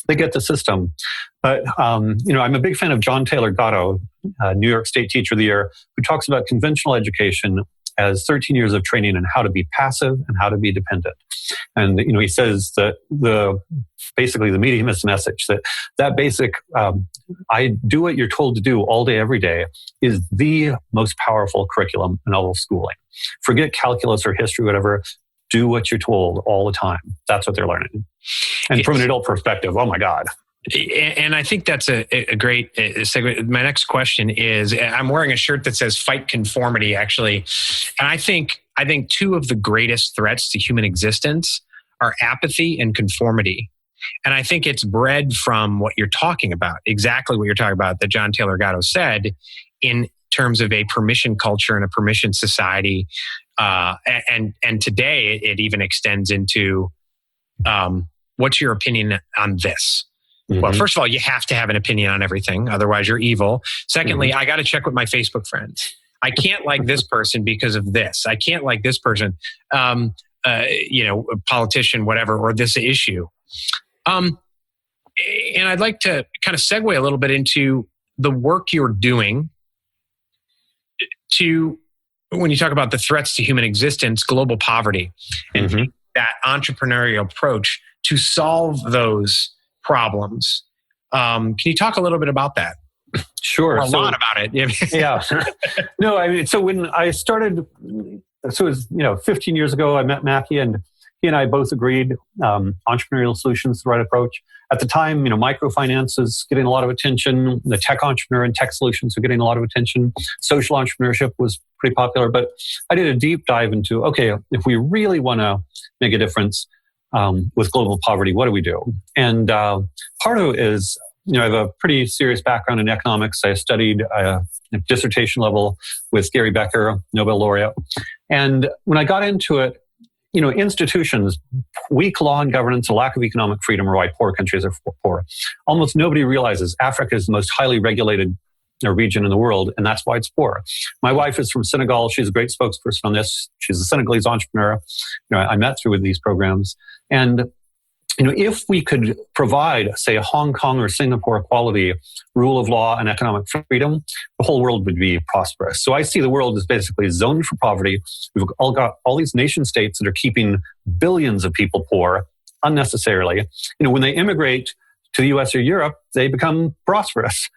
they get the system. But, I'm a big fan of John Taylor Gatto, New York State Teacher of the Year, who talks about conventional education as 13 years of training in how to be passive and how to be dependent. And, he says that basically the medium is the message, that basic, I do what you're told to do all day, every day, is the most powerful curriculum in all of schooling. Forget calculus or history, whatever. Do what you're told all the time. That's what they're learning. And from an adult perspective, oh my God. And I think that's a great segue. My next question is, I'm wearing a shirt that says "Fight Conformity," actually. And I think two of the greatest threats to human existence are apathy and conformity. And I think it's bred from what you're talking about, exactly what you're talking about, that John Taylor Gatto said, in terms of a permission culture and a permission society. And today it even extends into, what's your opinion on this? Well, first of all, you have to have an opinion on everything. Otherwise, you're evil. Secondly, I got to check with my Facebook friends. I can't like this person because of this. I can't like this person, a politician, whatever, or this issue. And I'd like to kind of segue a little bit into the work you're doing to, when you talk about the threats to human existence, global poverty, and that entrepreneurial approach to solve those problems. Can you talk a little bit about that? Sure. Or a lot about it. Yeah. No, so when I started, so it was, 15 years ago, I met Mackie, and he and I both agreed entrepreneurial solutions is the right approach. At the time, microfinance is getting a lot of attention. The tech entrepreneur and tech solutions are getting a lot of attention. Social entrepreneurship was pretty popular. But I did a deep dive into, okay, if we really want to make a difference with global poverty, what do we do? And part of it is, I have a pretty serious background in economics. I studied at dissertation level with Gary Becker, Nobel laureate. And when I got into it, institutions, weak law and governance, a lack of economic freedom are why poor countries are poor. Almost nobody realizes Africa is the most highly regulated region in the world, and that's why it's poor. My wife is from Senegal. She's a great spokesperson on this. She's a Senegalese entrepreneur. I met through these programs. And if we could provide, say, a Hong Kong or Singapore quality rule of law and economic freedom, the whole world would be prosperous. So I see the world as basically zoned for poverty. We've all got all these nation states that are keeping billions of people poor unnecessarily. When they immigrate to the US or Europe, they become prosperous.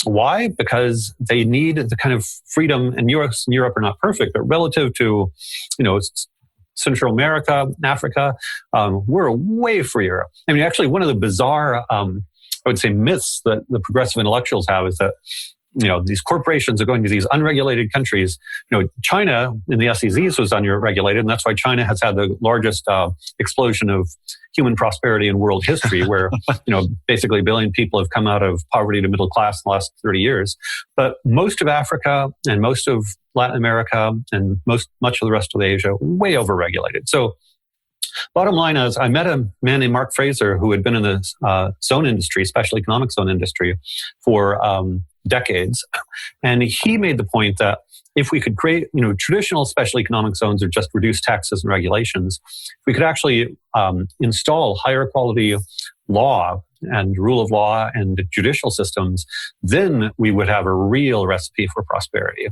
Why? Because they need the kind of freedom, and US and Europe are not perfect, but relative to, Central America, Africa, we're way freer. Actually, one of the bizarre, I would say, myths that the progressive intellectuals have is that, these corporations are going to these unregulated countries. China in the SEZs was unregulated, and that's why China has had the largest explosion of human prosperity in world history, where basically 1 billion people have come out of poverty to middle class in the last 30 years. But most of Africa and most of Latin America and much of the rest of Asia, way overregulated. So bottom line is, I met a man named Mark Fraser who had been in the zone industry, special economic zone industry, for decades. And he made the point that if we could create, traditional special economic zones are just reduced taxes and regulations, if we could actually install higher quality law and rule of law and judicial systems, then we would have a real recipe for prosperity.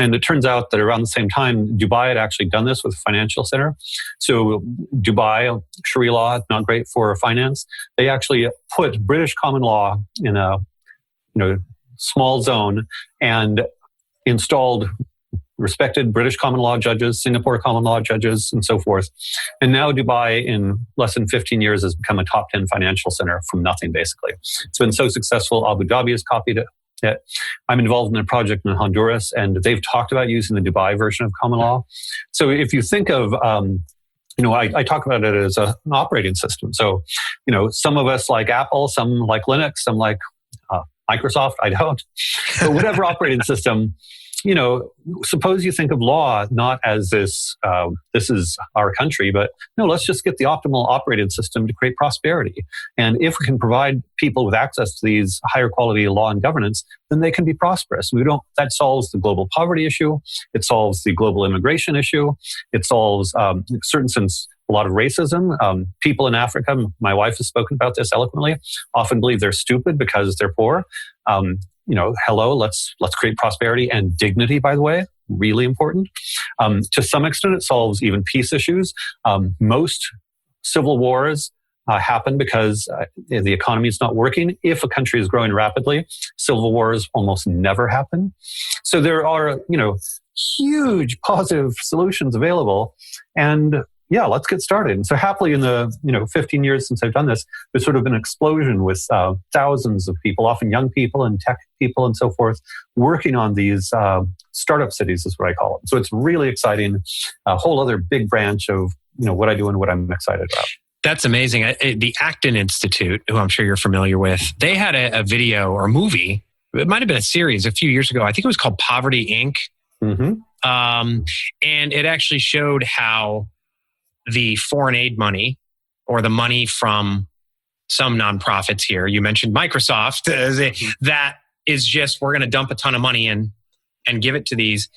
And it turns out that around the same time, Dubai had actually done this with a financial center. So Dubai, Sharia law, not great for finance. They actually put British common law in a small zone and installed respected British common law judges, Singapore common law judges, and so forth. And now Dubai, in less than 15 years, has become a top 10 financial center from nothing, basically. It's been so successful, Abu Dhabi has copied it. I'm involved in a project in Honduras, and they've talked about using the Dubai version of common law. So if you think of, I talk about it as an operating system. So, some of us like Apple, some like Linux, some like Microsoft, I don't. But whatever operating system, suppose you think of law not as this is our country, but let's just get the optimal operating system to create prosperity. And if we can provide people with access to these higher quality law and governance, then they can be prosperous. That solves the global poverty issue. It solves the global immigration issue. It solves, in a certain sense, a lot of racism. People in Africa, my wife has spoken about this eloquently, often believe they're stupid because they're poor. Hello, let's create prosperity and dignity, by the way, really important. To some extent, it solves even peace issues. Most civil wars happen because the economy is not working. If a country is growing rapidly, civil wars almost never happen. So there are, huge positive solutions available. And yeah, let's get started. And so happily in the 15 years since I've done this, there's sort of been an explosion with thousands of people, often young people and tech people and so forth, working on these startup cities is what I call them. So it's really exciting, a whole other big branch of what I do and what I'm excited about. That's amazing. The Acton Institute, who I'm sure you're familiar with, they had a video or movie. It might have been a series a few years ago. I think it was called Poverty Inc. Mm-hmm. And it actually showed how the foreign aid money or the money from some nonprofits here, you mentioned Microsoft, that is just, we're going to dump a ton of money in and give it to these,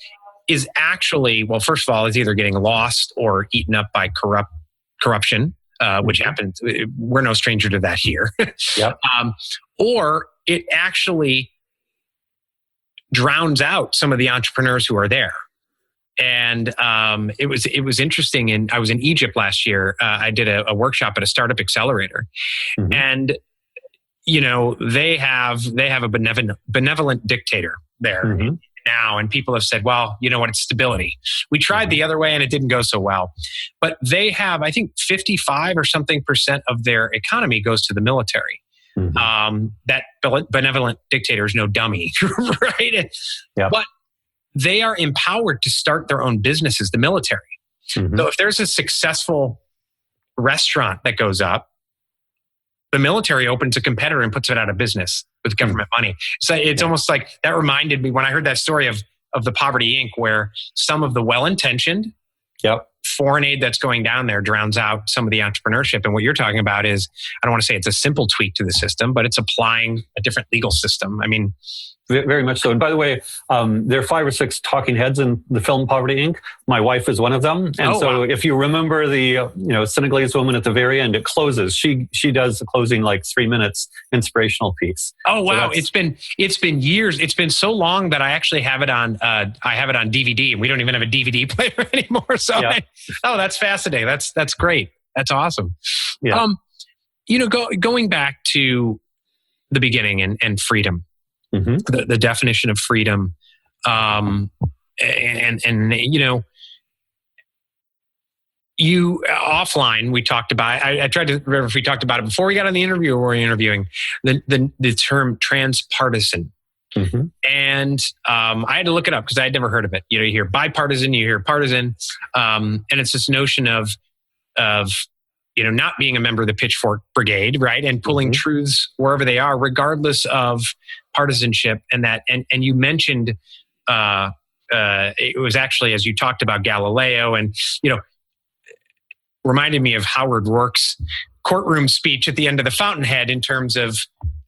is actually, well, first of all, is either getting lost or eaten up by corruption, which happens. We're no stranger to that here. Yep. Or it actually drowns out some of the entrepreneurs who are there. And it was interesting. And I was in Egypt last year. I did a workshop at a startup accelerator, mm-hmm. and they have a benevolent dictator there mm-hmm. now, and people have said, well, you know what, it's stability. We tried the other way and it didn't go so well. But they have, I think, 55 or something % of their economy goes to the military. Mm-hmm. That benevolent dictator is no dummy, right? Yeah. But they are empowered to start their own businesses, the military. Mm-hmm. So if there's a successful restaurant that goes up, the military opens a competitor and puts it out of business with government money. So it's almost like, that reminded me when I heard that story of the Poverty Inc., where some of the well-intentioned foreign aid that's going down there drowns out some of the entrepreneurship. And what you're talking about is, I don't want to say it's a simple tweak to the system, but it's applying a different legal system. I mean, very much so. And by the way, there are 5 or 6 talking heads in the film Poverty Inc. My wife is one of them. And wow. If you remember the Senegalese woman at the very end, it closes. She does the closing 3 minutes inspirational piece. Oh wow! So it's been years. It's been so long that I actually have it on. I have it on DVD, and we don't even have a DVD player anymore. So that's fascinating. That's great. That's awesome. Yeah. Going back to the beginning and freedom. Mm-hmm. The definition of freedom, you offline, we talked about, I tried to remember if we talked about it before we got on the interview or we were interviewing, the term transpartisan. Mm-hmm. And I had to look it up because I had never heard of it. You know, you hear bipartisan, you hear partisan, and it's this notion of not being a member of the pitchfork brigade, right, and pulling truths wherever they are, regardless of partisanship. And you mentioned it was actually, as you talked about Galileo, and reminded me of Howard Rourke's courtroom speech at the end of the Fountainhead in terms of,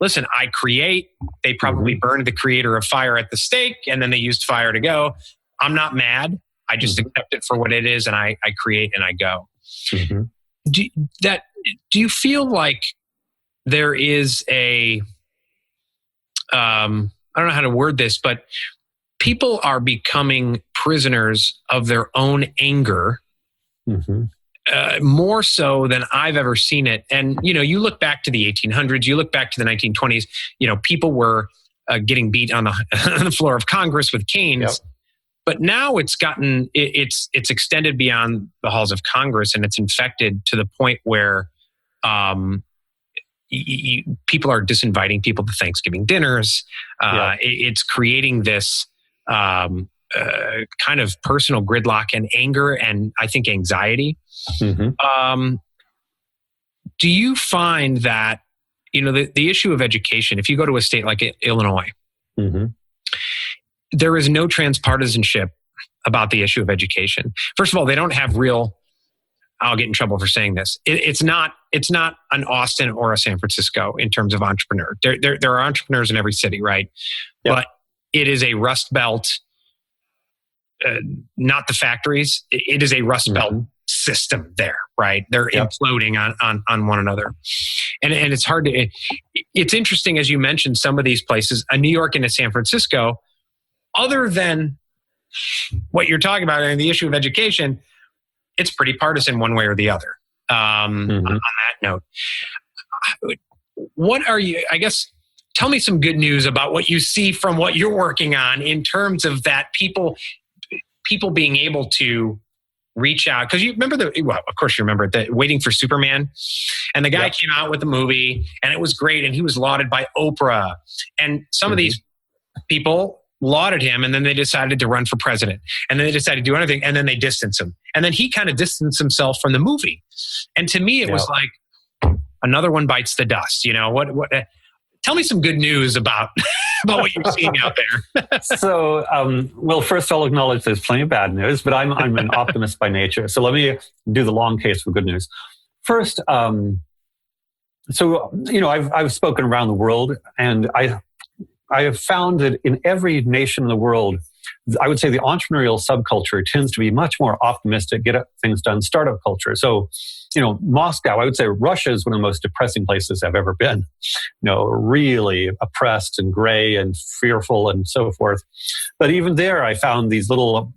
listen, I create. They probably burned the creator of fire at the stake, and then they used fire to go. I'm not mad. I just accept it for what it is, and I create and I go. Mm-hmm. Do you feel like there is I don't know how to word this, but people are becoming prisoners of their own anger, more so than I've ever seen it. And, you look back to the 1800s, you look back to the 1920s, people were getting beat on the floor of Congress with canes. Yep. But now it's extended beyond the halls of Congress, and it's infected to the point where people are disinviting people to Thanksgiving dinners. It's creating this kind of personal gridlock and anger, and I think anxiety. Mm-hmm. Do you find that the issue of education? If you go to a state like Illinois. Mm-hmm. There is no transpartisanship about the issue of education. First of all, they don't have real. I'll get in trouble for saying this. It's not an Austin or a San Francisco in terms of entrepreneur. There are entrepreneurs in every city, right? Yep. But it is a Rust Belt, not the factories. It is a Rust Belt system there, right? They're imploding on one another, and it's hard to. It's interesting, as you mentioned, some of these places, a New York and a San Francisco. Other than what you're talking about and the issue of education, it's pretty partisan one way or the other. On that note, what are you, I guess, tell me some good news about what you see from what you're working on in terms of that people being able to reach out. Because you remember of course you remember the Waiting for Superman, and the guy came out with the movie and it was great and he was lauded by Oprah, and some of these people lauded him, and then they decided to run for president, and then they decided to do anything, and then they distanced him, and then he kind of distanced himself from the movie. And to me, it was like another one bites the dust. What? Tell me some good news about what you're seeing out there. So, well, first I'll acknowledge there's plenty of bad news, but I'm an optimist by nature. So let me do the long case for good news. First, I've spoken around the world, and I have found that in every nation in the world, I would say the entrepreneurial subculture tends to be much more optimistic, get things done, startup culture. So, Moscow, I would say Russia is one of the most depressing places I've ever been. Really oppressed and gray and fearful and so forth. But even there, I found these little,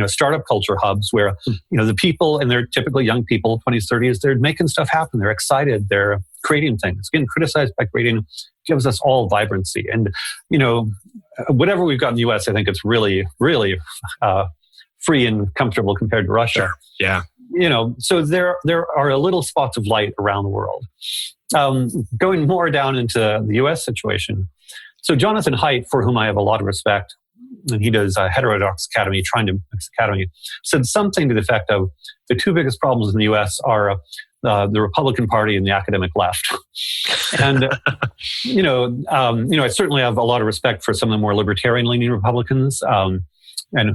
startup culture hubs where, the people, and they're typically young people, 20s, 30s, they're making stuff happen. They're excited. They're creating things. Getting criticized by creating gives us all vibrancy. And, whatever we've got in the U.S., I think it's really, really free and comfortable compared to Russia. Sure. Yeah. So there are little spots of light around the world. Going more down into the U.S. situation. So Jonathan Haidt, for whom I have a lot of respect, and he does Heterodox Academy, trying to mix academy, said something to the effect of the two biggest problems in the U.S. are the Republican Party and the academic left. And, I certainly have a lot of respect for some of the more libertarian-leaning Republicans, and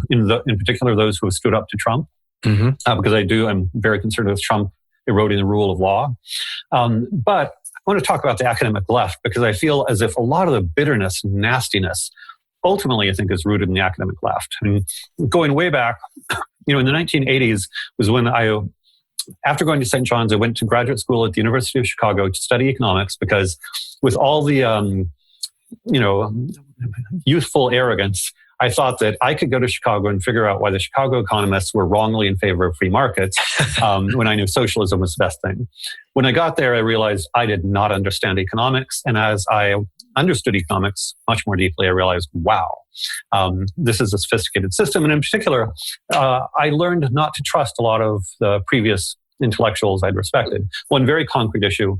in particular those who have stood up to Trump, because I'm very concerned with Trump eroding the rule of law. But I want to talk about the academic left, because I feel as if a lot of the bitterness and nastiness ultimately, I think, is rooted in the academic left. I mean, going way back, in the 1980s was when after going to St. John's, I went to graduate school at the University of Chicago to study economics, because with all the, youthful arrogance, I thought that I could go to Chicago and figure out why the Chicago economists were wrongly in favor of free markets when I knew socialism was the best thing. When I got there, I realized I did not understand economics. And as I understood economics much more deeply, I realized, wow, this is a sophisticated system. And in particular, I learned not to trust a lot of the previous intellectuals I'd respected. One very concrete issue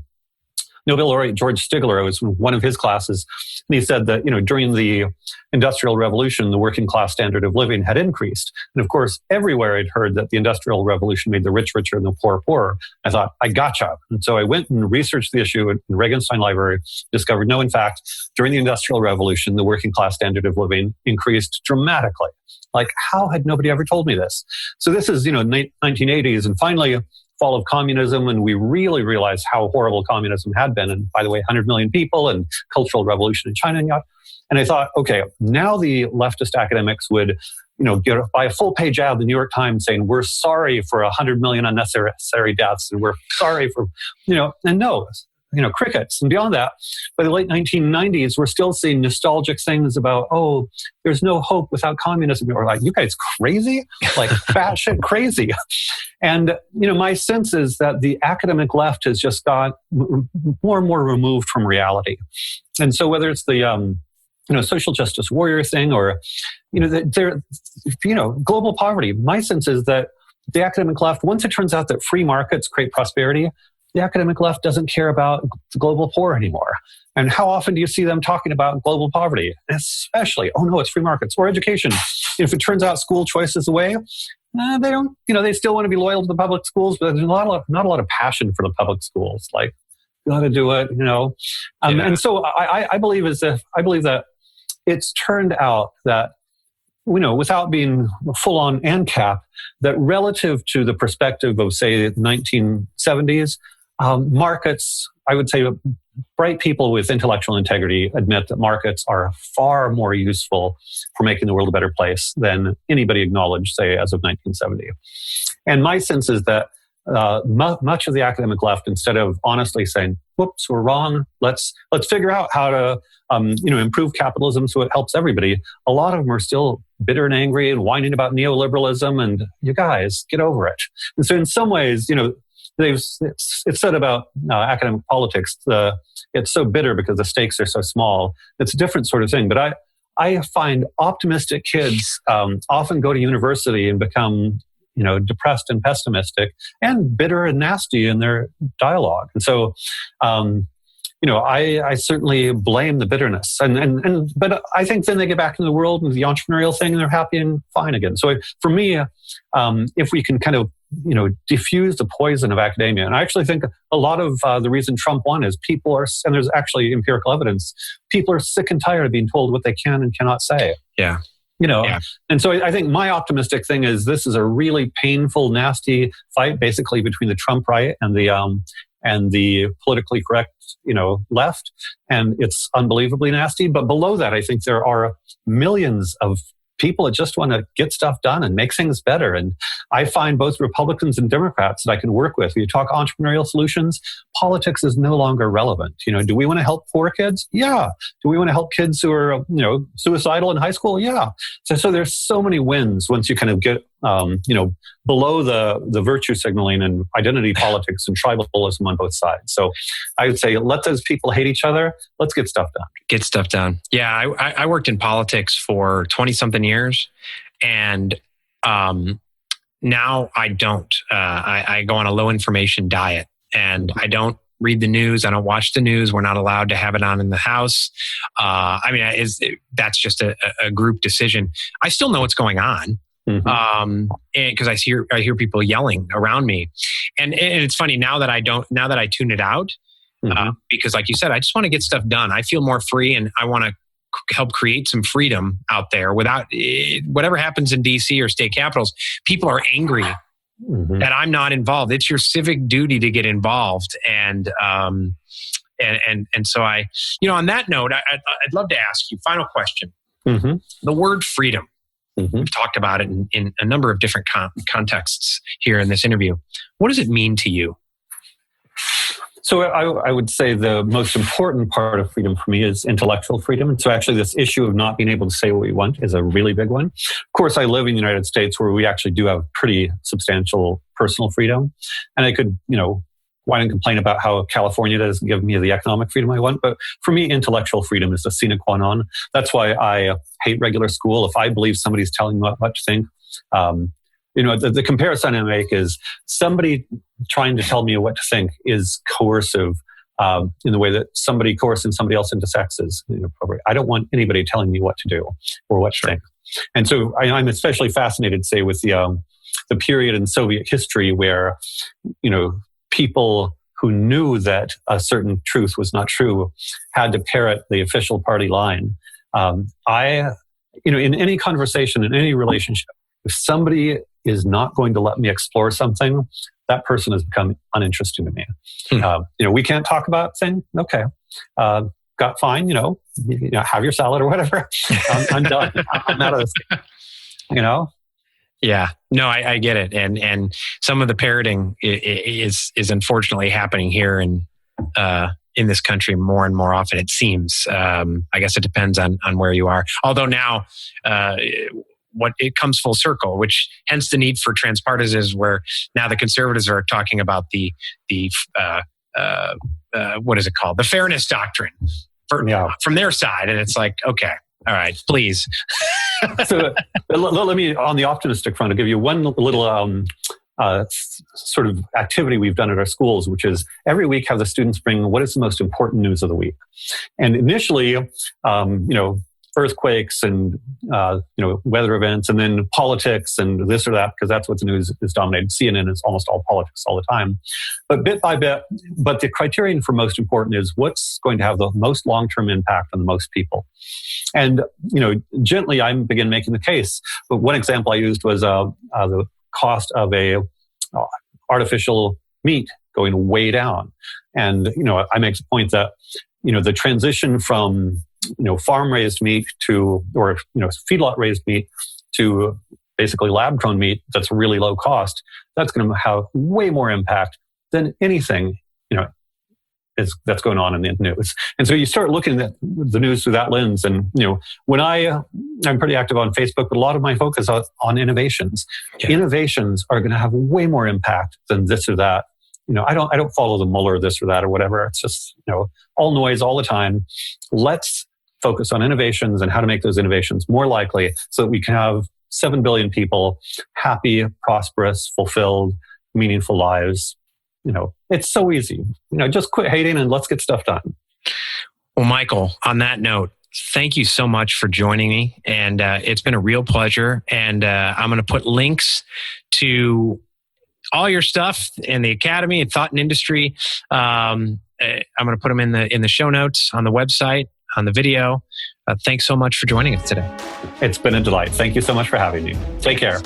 Nobel laureate George Stigler. I was in one of his classes, and he said that, during the Industrial Revolution, the working class standard of living had increased. And of course, everywhere I'd heard that the Industrial Revolution made the rich richer and the poor poorer. I thought, I gotcha. And so I went and researched the issue in the Regenstein Library, discovered, no, in fact, during the Industrial Revolution, the working class standard of living increased dramatically. Like, how had nobody ever told me this? So this is, 1980s, and finally, fall of communism, and we really realized how horrible communism had been. And by the way, 100 million people and Cultural Revolution in China. And I thought, okay, now the leftist academics would, buy a full-page ad in the New York Times saying, we're sorry for 100 million unnecessary deaths, and we're sorry for, and no, crickets. And beyond that, by the late 1990s, we're still seeing nostalgic things about, oh, there's no hope without communism. We're like, you guys crazy? Like, batshit crazy. And, my sense is that the academic left has just got more and more removed from reality. And so whether it's the, social justice warrior thing or, global poverty, my sense is that the academic left, once it turns out that free markets create prosperity, the academic left doesn't care about the global poor anymore. And how often do you see them talking about global poverty? Especially, oh no, it's free markets or education. If it turns out school choice is the way, they don't, they still want to be loyal to the public schools, but there's not a lot of passion for the public schools. Like, got to do it, And so I believe that it's turned out that, without being full on ANCAP, that relative to the perspective of, say, the 1970s, markets, I would say bright people with intellectual integrity admit that markets are far more useful for making the world a better place than anybody acknowledged, say, as of 1970. And my sense is that much of the academic left, instead of honestly saying, whoops, we're wrong, let's figure out how to improve capitalism so it helps everybody, a lot of them are still bitter and angry and whining about neoliberalism, and you guys, get over it. And so in some ways, it's said about academic politics, it's so bitter because the stakes are so small. It's a different sort of thing. But I find optimistic kids often go to university and become, depressed and pessimistic and bitter and nasty in their dialogue. And so, I certainly blame the bitterness. But I think then they get back into the world and the entrepreneurial thing and they're happy and fine again. So for me, if we can kind of, diffuse the poison of academia. And I actually think a lot of the reason Trump won is people are, and there's actually empirical evidence, people are sick and tired of being told what they can and cannot say. Yeah. And so I think my optimistic thing is this is a really painful, nasty fight basically between the Trump right and the politically correct, left. And it's unbelievably nasty. But below that, I think there are millions of people that just want to get stuff done and make things better. And I find both Republicans and Democrats that I can work with. When you talk entrepreneurial solutions, politics is no longer relevant. Do we want to help poor kids? Yeah. Do we want to help kids who are, suicidal in high school? Yeah. So there's so many wins once you kind of get, below the virtue signaling and identity politics and tribalism on both sides. So I would say, let those people hate each other. Let's get stuff done. Get stuff done. Yeah. I worked in politics for 20 something years, and now I don't. I go on a low information diet, and I don't read the news. I don't watch the news. We're not allowed to have it on in the house. That's just a group decision. I still know what's going on. Mm-hmm. Because I hear people yelling around me, and it's funny now that I tune it out, mm-hmm. Because like you said, I just want to get stuff done. I feel more free, and I want to help create some freedom out there without whatever happens in DC or state capitals. People are angry mm-hmm. that I'm not involved. It's your civic duty to get involved. And so I, on that note, I'd love to ask you, final question, mm-hmm. the word freedom. Mm-hmm. We've talked about it in a number of different contexts here in this interview. What does it mean to you? So I would say the most important part of freedom for me is intellectual freedom. And so actually this issue of not being able to say what we want is a really big one. Of course, I live in the United States where we actually do have pretty substantial personal freedom. And I could, whine and complain about how California doesn't give me the economic freedom I want. But for me, intellectual freedom is the sine qua non. That's why I hate regular school. If I believe somebody's telling me what to think, the comparison I make is somebody trying to tell me what to think is coercive in the way that somebody coercing somebody else into sex is inappropriate. I don't want anybody telling me what to do or what to think. And so I'm especially fascinated, say, with the period in Soviet history where, people who knew that a certain truth was not true had to parrot the official party line. In any conversation, in any relationship, if somebody is not going to let me explore something, that person has become uninteresting to me. We can't talk about things. Okay. Got fine, have your salad or whatever. I'm done. I'm out of this. Yeah, no, I get it. And some of the parroting is unfortunately happening here in this country more and more often, it seems. I guess it depends on where you are. Although now, it comes full circle, which hence the need for transpartisans, where now the conservatives are talking about the what is it called? The fairness doctrine from their side. And it's like, okay, all right, please. So let me, on the optimistic front, I'll give you one little sort of activity we've done at our schools, which is every week have the students bring what is the most important news of the week. And initially, earthquakes and weather events, and then politics and this or that, because that's what the news is dominated. CNN is almost all politics all the time. But bit by bit, but the criterion for most important is what's going to have the most long-term impact on the most people. And gently I begin making the case. But one example I used was the cost of a artificial meat going way down. And I make the point that the transition from farm-raised meat to, or feedlot-raised meat to basically lab-grown meat that's really low cost, that's going to have way more impact than anything, that's going on in the news. And so you start looking at the news through that lens. And, when I'm pretty active on Facebook, but a lot of my focus is on innovations. Yeah. Innovations are going to have way more impact than this or that. I don't follow the Mueller this or that or whatever. It's just, all noise all the time. Let's focus on innovations and how to make those innovations more likely so that we can have 7 billion people happy, prosperous, fulfilled, meaningful lives. It's so easy. Just quit hating and let's get stuff done. Well, Michael, on that note, thank you so much for joining me. And it's been a real pleasure. And I'm going to put links to all your stuff in the Academy and Thought and Industry. I'm going to put them in the show notes on the website, on the video. Thanks so much for joining us today. It's been a delight. Thank you so much for having me. Take care.